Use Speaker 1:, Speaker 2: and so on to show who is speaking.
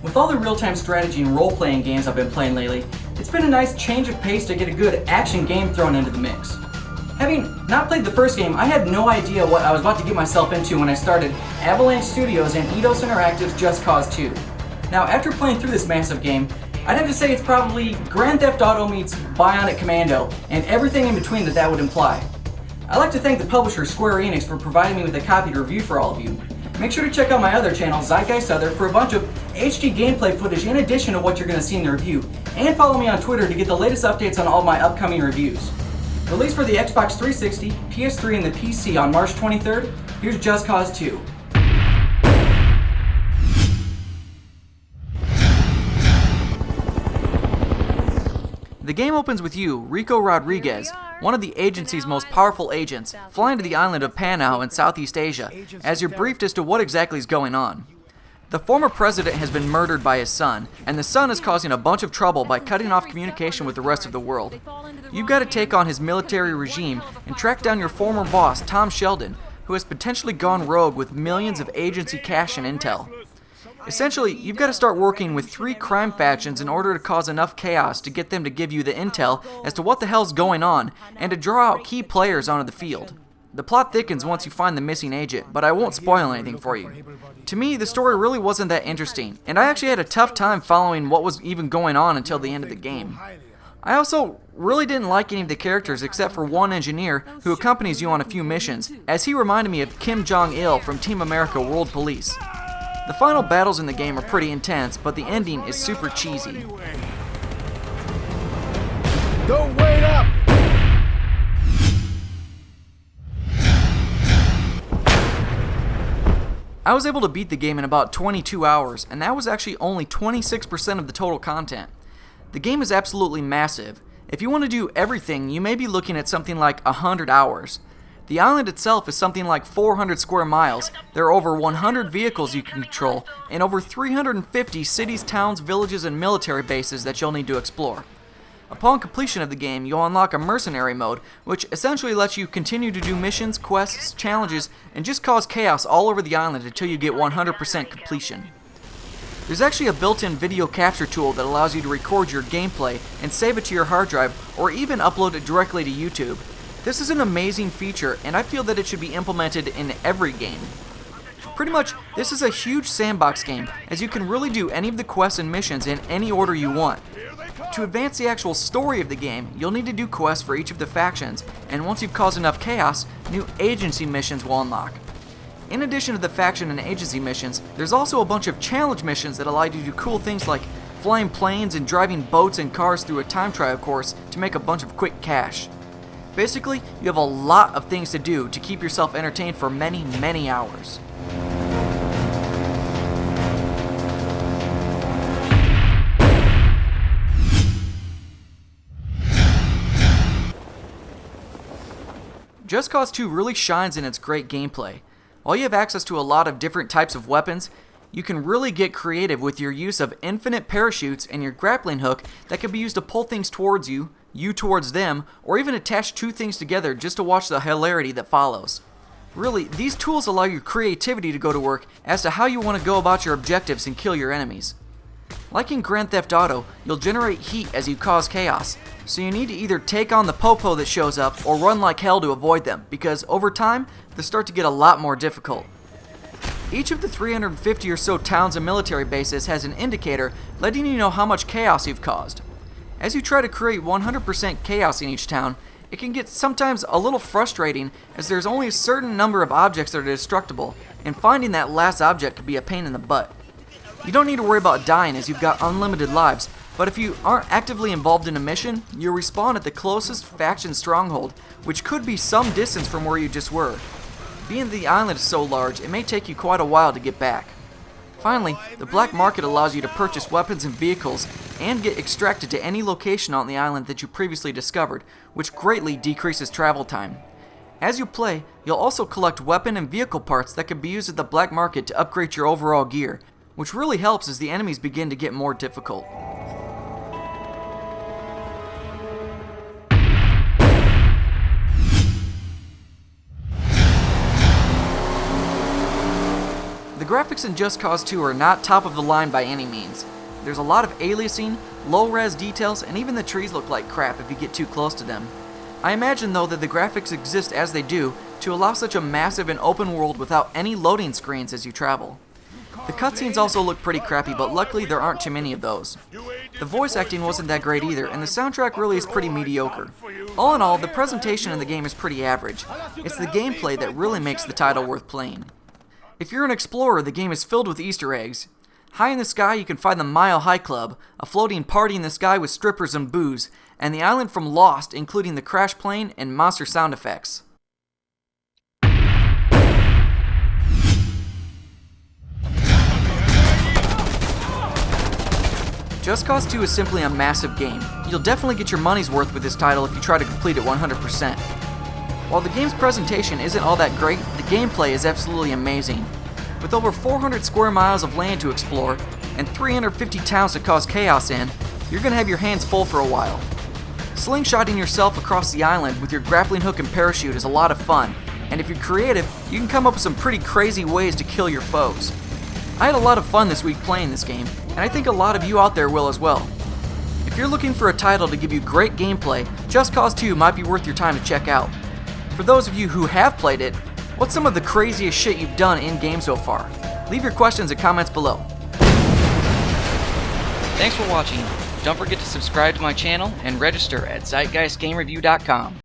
Speaker 1: With all the real-time strategy and role-playing games I've been playing lately, it's been a nice change of pace to get a good action game thrown into the mix. Having not played the first game, I had no idea what I was about to get myself into when I started Avalanche Studios and Eidos Interactive's Just Cause 2. Now, after playing through this massive game, I'd have to say it's probably Grand Theft Auto meets Bionic Commando, and everything in between that would imply. I'd like to thank the publisher Square Enix for providing me with a copy to review for all of you. Make sure to check out my other channel, Zeitgeist Other, for a bunch of HD gameplay footage in addition to what you're going to see in the review, and follow me on Twitter to get the latest updates on all my upcoming reviews. Released for the Xbox 360, PS3, and the PC on March 23rd, here's Just Cause 2. The game opens with you, Rico Rodriguez, one of the agency's most powerful agents, flying to the island of Panau in Southeast Asia, as you're briefed as to what exactly is going on. The former president has been murdered by his son, and the son is causing a bunch of trouble by cutting off communication with the rest of the world. You've got to take on his military regime and track down your former boss, Tom Sheldon, who has potentially gone rogue with millions of agency cash and intel. Essentially, you've got to start working with 3 crime factions in order to cause enough chaos to get them to give you the intel as to what the hell's going on, and to draw out key players onto the field. The plot thickens once you find the missing agent, but I won't spoil anything for you. To me, the story really wasn't that interesting, and I actually had a tough time following what was even going on until the end of the game. I also really didn't like any of the characters except for one engineer who accompanies you on a few missions, as he reminded me of Kim Jong-il from Team America World Police. The final battles in the game are pretty intense, but the ending is super cheesy.
Speaker 2: Don't wait up!
Speaker 1: I was able to beat the game in about 22 hours, and that was actually only 26% of the total content. The game is absolutely massive. If you want to do everything, you may be looking at something like 100 hours. The island itself is something like 400 square miles, there are over 100 vehicles you can control, and over 350 cities, towns, villages, and military bases that you'll need to explore. Upon completion of the game, you'll unlock a mercenary mode, which essentially lets you continue to do missions, quests, challenges, and just cause chaos all over the island until you get 100% completion. There's actually a built-in video capture tool that allows you to record your gameplay and save it to your hard drive, or even upload it directly to YouTube. This is an amazing feature, and I feel that it should be implemented in every game. Pretty much, this is a huge sandbox game, as you can really do any of the quests and missions in any order you want. To advance the actual story of the game, you'll need to do quests for each of the factions, and once you've caused enough chaos, new agency missions will unlock. In addition to the faction and agency missions, there's also a bunch of challenge missions that allow you to do cool things like flying planes and driving boats and cars through a time trial course to make a bunch of quick cash. Basically, you have a lot of things to do to keep yourself entertained for many, many hours. Just Cause 2 really shines in its great gameplay. While you have access to a lot of different types of weapons, you can really get creative with your use of infinite parachutes and your grappling hook that can be used to pull things towards you towards them, or even attach 2 things together just to watch the hilarity that follows. Really, these tools allow your creativity to go to work as to how you want to go about your objectives and kill your enemies. Like in Grand Theft Auto, you'll generate heat as you cause chaos, so you need to either take on the popo that shows up or run like hell to avoid them, because over time, they start to get a lot more difficult. Each of the 350 or so towns and military bases has an indicator letting you know how much chaos you've caused. As you try to create 100% chaos in each town, it can get sometimes a little frustrating as there's only a certain number of objects that are destructible, and finding that last object can be a pain in the butt. You don't need to worry about dying as you've got unlimited lives, but if you aren't actively involved in a mission, you'll respawn at the closest faction stronghold, which could be some distance from where you just were. Being the island is so large, it may take you quite a while to get back. Finally, the black market allows you to purchase weapons and vehicles and get extracted to any location on the island that you previously discovered, which greatly decreases travel time. As you play, you'll also collect weapon and vehicle parts that can be used at the black market to upgrade your overall gear, which really helps as the enemies begin to get more difficult. graphics in Just Cause 2 are not top of the line by any means. There's a lot of aliasing, low-res details, and even the trees look like crap if you get too close to them. I imagine though that the graphics exist as they do to allow such a massive and open world without any loading screens as you travel. The cutscenes also look pretty crappy, but luckily there aren't too many of those. The voice acting wasn't that great either, and the soundtrack really is pretty mediocre. All in all, the presentation in the game is pretty average. It's the gameplay that really makes the title worth playing. If you're an explorer, the game is filled with Easter eggs. High in the sky, you can find the Mile High Club, a floating party in the sky with strippers and booze, and the island from Lost, including the crash plane and monster sound effects. Just Cause 2 is simply a massive game. You'll definitely get your money's worth with this title if you try to complete it 100%. While the game's presentation isn't all that great, the gameplay is absolutely amazing. With over 400 square miles of land to explore, and 350 towns to cause chaos in, you're going to have your hands full for a while. Slingshotting yourself across the island with your grappling hook and parachute is a lot of fun, and if you're creative, you can come up with some pretty crazy ways to kill your foes. I had a lot of fun this week playing this game, and I think a lot of you out there will as well. If you're looking for a title to give you great gameplay, Just Cause 2 might be worth your time to check out. For those of you who have played it, what's some of the craziest shit you've done in-game so far? Leave your questions and comments below. Thanks for watching. Don't forget to subscribe to my channel and register at zeitgeistgamereview.com.